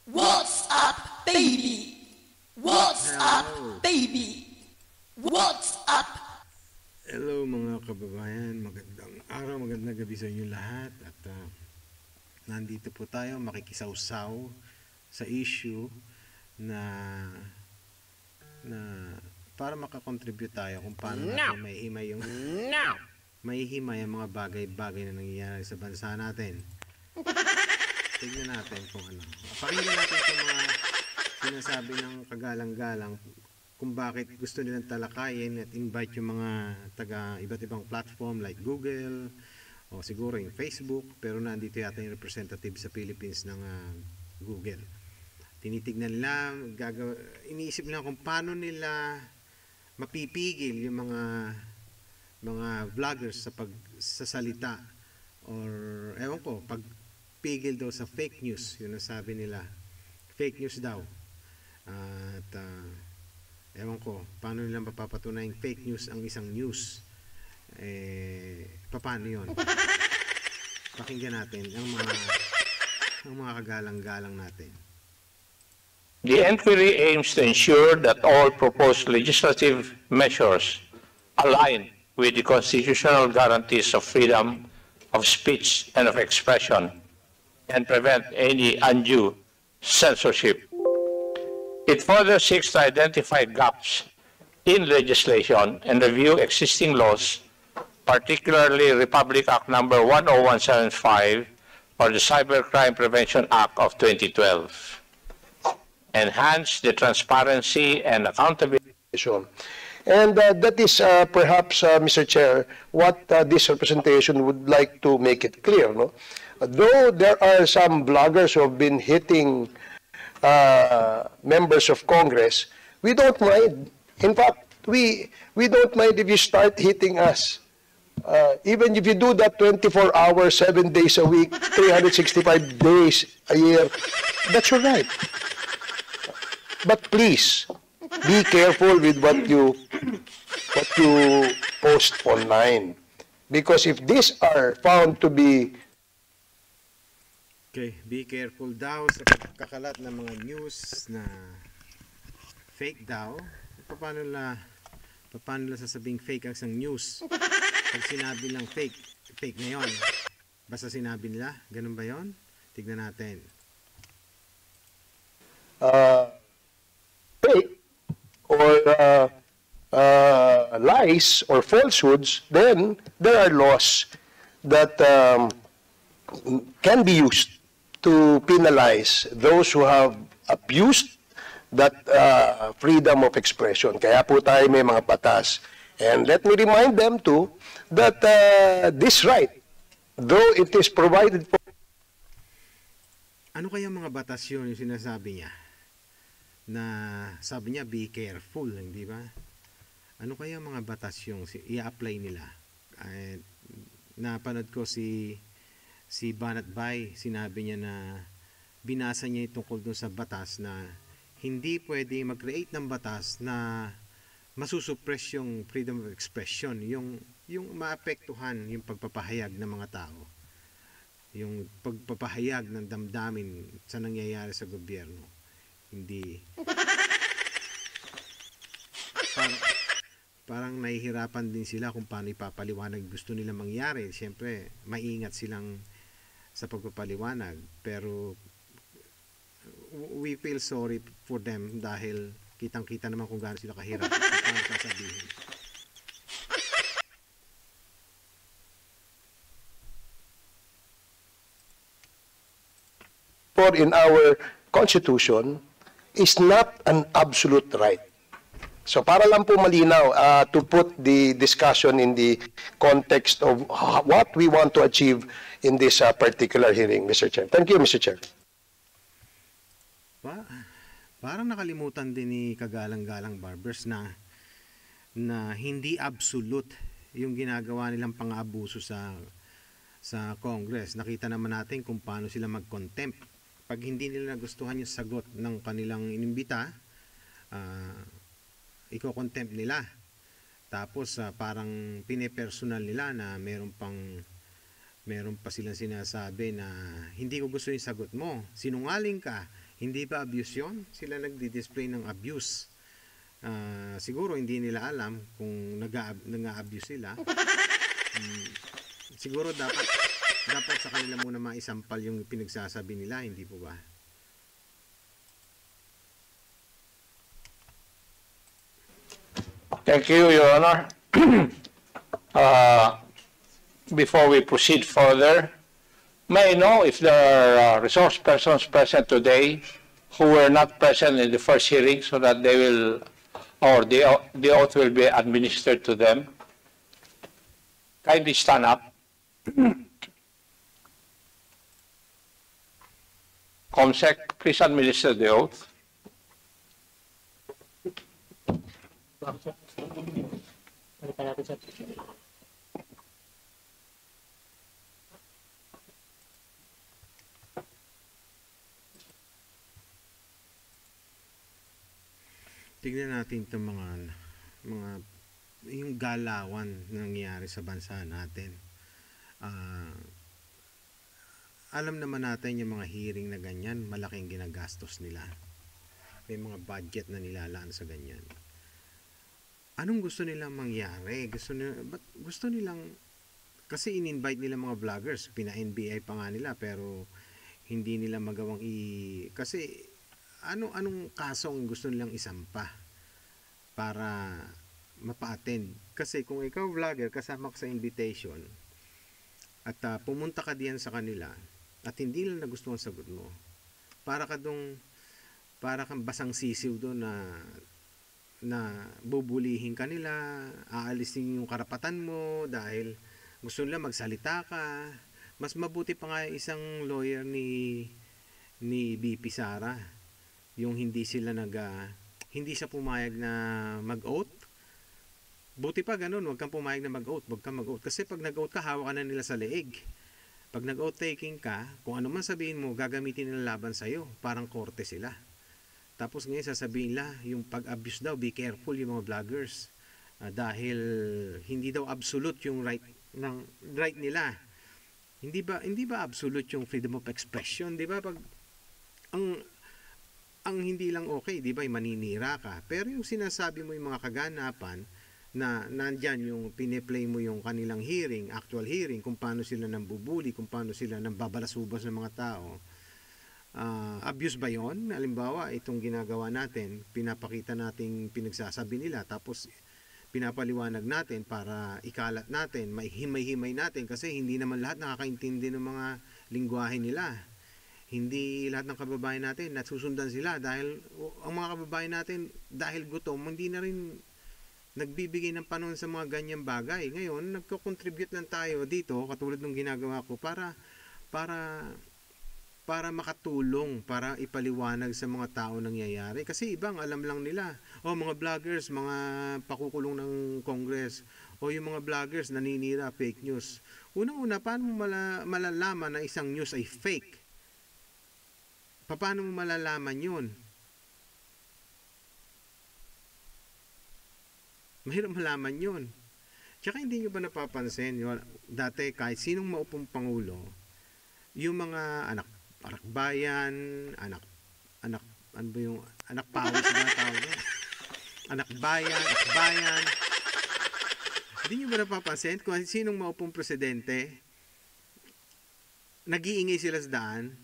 What's up, baby? What's up, Hello. baby? What's up? Hello mga kababayan, magandang araw, magandang gabi sa inyo lahat. At nandito po tayo makikisawsaw sa issue na para makakontribute tayo kung paano natin maihimay ang mga bagay-bagay na nangyayari sa bansa natin. Tignan natin kung ano. Pakinggan natin itong mga sinasabi ng kagalang-galang kung bakit gusto nilang talakayin at invite yung mga taga iba't ibang platform like Google o siguro yung Facebook, pero nandito yata yung representative sa Philippines ng Google. Tinitignan nila, iniisip nila kung paano nila mapipigil yung mga vloggers sa pagsasalita or ewan ko, pagpigil daw sa fake news, yun ang sabi nila. Fake news daw. At ewan ko, paano nila mapapatunayan fake news ang isang news? Paano yun? Pakinggan natin ang mga kagalang-galang natin. The inquiry aims to ensure that all proposed legislative measures align with the constitutional guarantees of freedom of speech and of expression and prevent any undue censorship. It further seeks to identify gaps in legislation and review existing laws, particularly Republic Act No. 10175 or the Cybercrime Prevention Act of 2012. Enhance the transparency and accountability. And that is perhaps, Mr. Chair, what this representation would like to make it clear. No? Though there are some bloggers who have been hitting members of Congress, we don't mind. In fact, we don't mind if you start hitting us. Even if you do that 24 hours, 7 days a week, 365 days a year, that's your right. But please, be careful with what you post online. Because if these are found to be... Okay, be careful daw sa pagkakalat ng mga news na fake daw. Paano nila sasabing fake ang isang news? Pag sinabi lang fake na yun. Basta sinabi nila, ganun ba yun? Tignan natin. Fake or lies or falsehoods, then there are laws that can be used to penalize those who have abused that freedom of expression. Kaya po tayo may mga batas. And let me remind them too that this right, though it is provided for... Ano kaya mga batas yun yung sinasabi niya? Na sabi niya be careful, hindi ba? Ano kaya mga batas yung i-apply nila? Napanood ko si Banat Bay, sinabi niya na binasa niya tungkol dun sa batas na hindi pwede mag-create ng batas na masusuppress yung freedom of expression, yung maapektuhan yung pagpapahayag ng mga tao, yung pagpapahayag ng damdamin sa nangyayari sa gobyerno. Hindi parang nahihirapan din sila kung paano ipapaliwanag gusto nila mangyari. Siyempre, maingat silang sa pagpapaliwanag, pero we feel sorry for them dahil kitang-kita naman kung gaano sila kahirap paano sasabihin. For in our Constitution is not an absolute right. So para lang po malinaw, to put the discussion in the context of what we want to achieve in this particular hearing, Mr. Chair. Thank you, Mr. Chair. Parang nakalimutan din ni kagalang-galang Barbers na hindi absolute yung ginagawa nilang pang-abuso sa Congress. Nakita naman natin kung paano sila mag-contempt. Pag hindi nila nagustuhan yung sagot ng kanilang inimbita, iko-contempt nila. Tapos parang pine-personal nila na meron pa silang sinasabi na hindi ko gusto yung sagot mo. Sinungaling ka. Hindi ba abuse yun? Sila nagdi-display ng abuse. Siguro hindi nila alam kung nag-a-abuse sila. Siguro dapat sa kanila muna maisampal yung pinagsasabi nila, hindi po ba? Thank you, Your Honor. Before we proceed further, may I know if there are resource persons present today who were not present in the first hearing so that they will, or the oath will be administered to them? Kindly stand up. Comsec, please administer the oath. Tignan natin itong mga yung galawan na nangyayari sa bansa natin. Alam naman natin yung mga hearing na ganyan, malaking ginagastos nila. May mga budget na nilalaan sa ganyan. Anong gusto nilang mangyari? Gusto nilang, kasi in-invite nila mga vloggers, pina-NBI pa nga nila, pero hindi nila magawang kasi anong kaso ang gusto nilang isampa para mapa-attend? Kasi kung ikaw vlogger, kasama ka sa invitation at pumunta ka diyan sa kanila at hindi lang nagustuhan ang sagot mo, para kang basang sisiw doon na bubulihin ka nila, aalisin yung karapatan mo dahil gusto nila magsalita ka. Mas mabuti pa nga isang lawyer ni BP Sara, yung hindi siya pumayag na mag-oath. Buti pa ganun, huwag kang pumayag na mag-oath, huwag kang mag-oath. Kasi pag nag-oath ka, hawak ka na nila sa leeg. Pag nag-oath taking ka, kung ano man sabihin mo, gagamitin nila laban sa'yo. Parang korte sila. Tapos ngayon sasabihin nila, yung pag-abuse daw, be careful yung mga vloggers. Dahil hindi daw absolute yung right nila. Hindi ba absolute yung freedom of expression? Di ba? Pag ang hindi lang okay, di ba, maninira ka. Pero yung sinasabi mo yung mga kaganapan na nandyan yung pineplay mo yung kanilang hearing, actual hearing, kung paano sila nambubuli, kung paano sila nambabalasubas ng mga tao. Abuse ba yon? Halimbawa, itong ginagawa natin, pinapakita nating pinagsasabi nila, tapos pinapaliwanag natin para ikalat natin, mahimay-himay natin, kasi hindi naman lahat nakakaintindi ng mga lingwahe nila. Hindi lahat ng kababayan natin nasusundan sila dahil ang mga kababayan natin dahil gutom hindi na rin nagbibigay ng panahon sa mga ganyang bagay. Ngayon, nagko-contribute lang tayo dito katulad ng ginagawa ko para makatulong, para ipaliwanag sa mga tao nangyayari. Kasi ibang alam lang nila, mga vloggers, mga pakukulong ng Congress, yung mga vloggers naninira, fake news. Unang-una, paano mo malalaman na isang news ay fake? Paano mo malalaman yun? Mahirap malaman yun. Tsaka hindi nyo ba napapansin, dati kahit sinong maupong pangulo, yung mga anak bayan, anak pawis ba tawag? Anak bayan. Hindi nyo ba napapansin kung sinong maupong presidente, nag-iingay sila sa daan,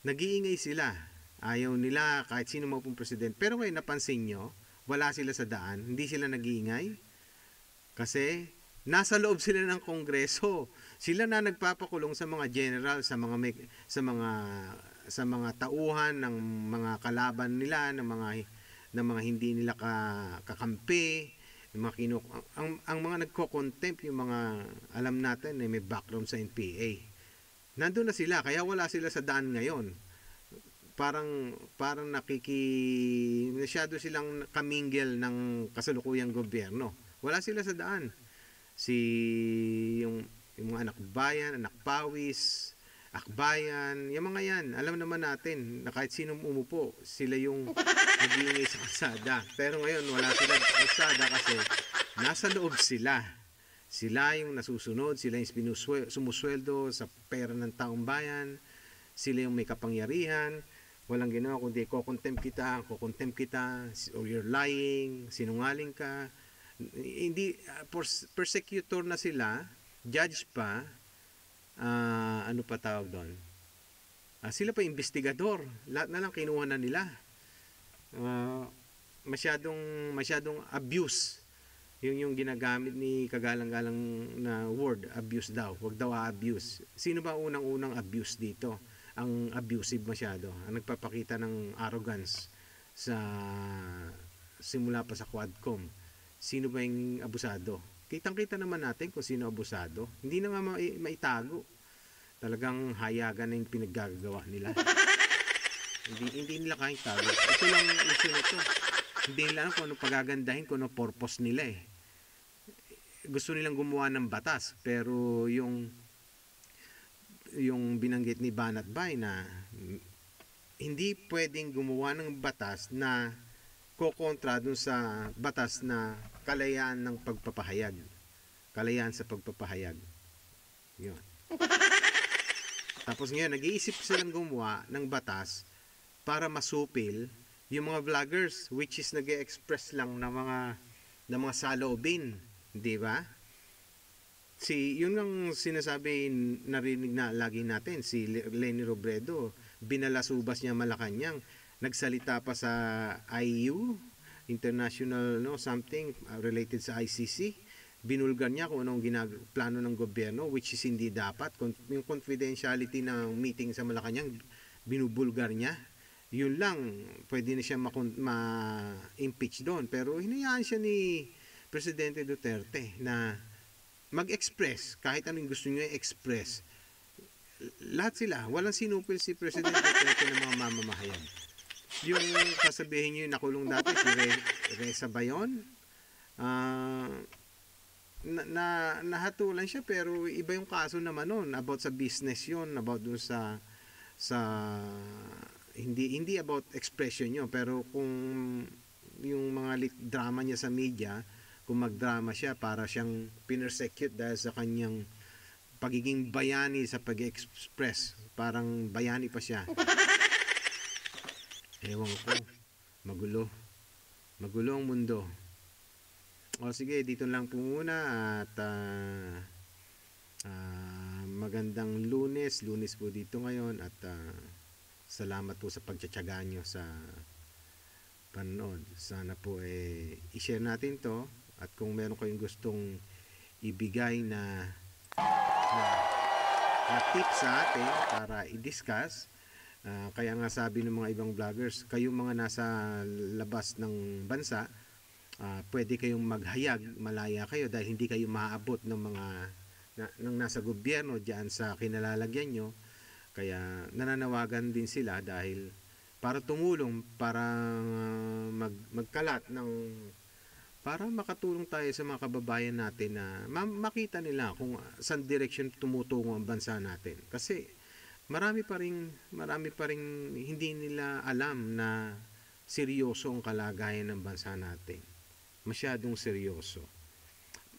nag-iingay sila. Ayaw nila kahit sino maupong presidente. Pero ngayon napansin nyo, wala sila sa daan, hindi sila nag-iingay. Kasi nasa loob sila ng Kongreso. Sila na nagpapakulong sa mga general, sa mga tauhan ng mga kalaban nila, ng mga hindi nila kakampi, ang mga nagko-contempt, yung mga alam natin may background sa NPA. Nandun na sila, kaya wala sila sa daan ngayon. Parang masyado silang kaminggel ng kasalukuyang gobyerno. Wala sila sa daan. Yung mga anak bayan, anak pawis, akbayan, yung mga yan, alam naman natin na kahit sinong umupo, sila yung nag-iingay sa kalsada. Pero ngayon, wala sila sa kalsada kasi nasa loob sila. Sila yung nasusunod, sila yung sumusweldo sa pera ng taong bayan, sila yung may kapangyarihan. Walang ginawa kundi kukontempt kita, or you're lying, sinungaling ka. Hindi, persecutor na sila, judge pa, ano pa tawag doon? Sila pa investigador, lahat na lang kinuha na nila. Masyadong abuse. Yun yung ginagamit ni kagalang-galang na word, abuse daw. Huwag daw abuse. Sino ba unang-unang abuse dito? Ang abusive masyado. Ang nagpapakita ng arrogance sa simula pa sa Quadcom. Sino ba yung abusado? Kitang-kita naman natin kung sino abusado. Hindi na nga maitago. Talagang hayagan na yung pinaggagawa nila. hindi nila kahit tago. Ito lang yung issue na ito. Hindi nila alam kung ano pagagandahin, kung ano purpose nila eh. Gusto nilang gumawa ng batas, pero yung binanggit ni Banat Bay na hindi pwedeng gumawa ng batas na kokontra dun sa batas na kalayaan ng pagpapahayag. Kalayaan sa pagpapahayag. Yun. Tapos ngayon, nag-iisip silang gumawa ng batas para masupil yung mga vloggers, which is nag-express lang ng mga saloobin. Di ba? Yun ang sinasabi, narinig na lagi natin, si Leni Robredo, binalasubas niya Malacanang, nagsalita pa sa IU, international something related sa ICC, binulgar niya kung anong plano ng gobyerno, which is hindi dapat. Yung confidentiality ng meeting sa Malacanang, binubulgar niya. Yun lang, pwede na siya ma-impeach doon. Pero hinayaan siya ni Presidente Duterte na mag-express, kahit anong gusto niya i-express. Lahat sila, walang sinupil si Presidente Duterte ng mga mamamahayag. Yung sasabihin niyo nakulong dati, si Reza Bayon, nahatulan siya, pero iba yung kaso naman nun, about sa business yun, about dun sa hindi about expression nyo, pero kung yung mga drama niya sa media, kung magdrama siya, para siyang pinersecute dahil sa kanyang pagiging bayani sa pag-express. Parang bayani pa siya. Ewan ko. Magulo ang mundo. O sige, dito lang po muna at magandang Lunes po dito ngayon at salamat po sa pagtsatsaga nyo sa panonood. Sana po i-share natin to. At kung meron kayong gustong ibigay na tips sa atin para i-discuss, kaya nga sabi ng mga ibang vloggers, kayong mga nasa labas ng bansa, pwede kayong maghayag, malaya kayo dahil hindi kayo maaabot ng mga ng nasa gobyerno diyan sa kinalalagyan nyo. Kaya nananawagan din sila dahil para tumulong, para magkalat ng para makatulong tayo sa mga kababayan natin na makita nila kung saan direction tumutungo ang bansa natin. Kasi marami pa ring hindi nila alam na seryoso ang kalagayan ng bansa natin. Masyadong seryoso.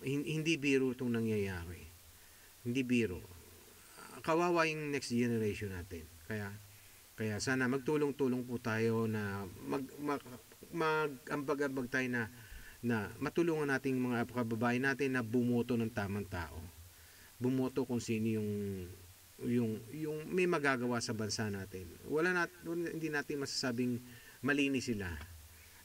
Hindi biro itong nangyayari. Hindi biro. Kawawa yung next generation natin. Kaya sana magtulong-tulong po tayo na mag-ambag-ambag tayo na matulungan nating mga kababayan natin na bumoto ng tamang tao. Bumoto kung sino yung may magagawa sa bansa natin. Hindi natin masasabing malinis sila.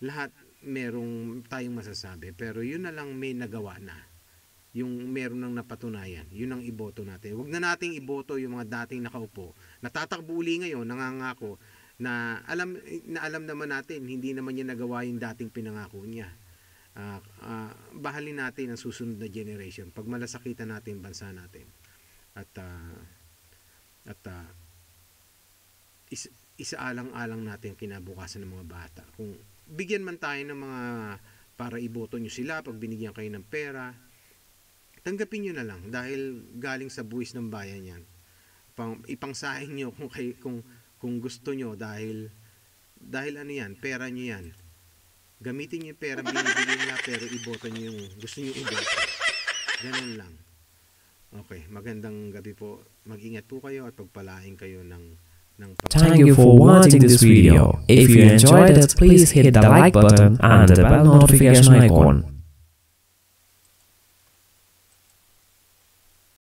Lahat merong tayong masasabi, pero yun na lang may nagawa na. Yung meron nang napatunayan, yun ang iboto natin. Huwag na nating iboto yung mga dating nakaupo. Natatakbo uli ngayon, nangangako na alam naman natin, hindi naman niya nagawa yung dating pinangako niya. Bahalin natin ang susunod na generation pag malasakitan natin bansa natin at isaalang-alang natin kinabukasan ng mga bata. Kung bigyan man tayo ng mga para iboto nyo sila pag binigyan kayo ng pera, tanggapin nyo na lang dahil galing sa buwis ng bayan yan. Ipangsahin nyo kung gusto nyo dahil ano yan, pera nyo yan. Gamitin niyo yung pera, binibigyan niya, pero iboto niyo yung gusto niyo iboto. Ganun lang. Okay, magandang gabi po. Mag-ingat po kayo at pagpalain kayo ng Thank you for watching this video. If you enjoyed it, please hit the like button and the bell notification icon.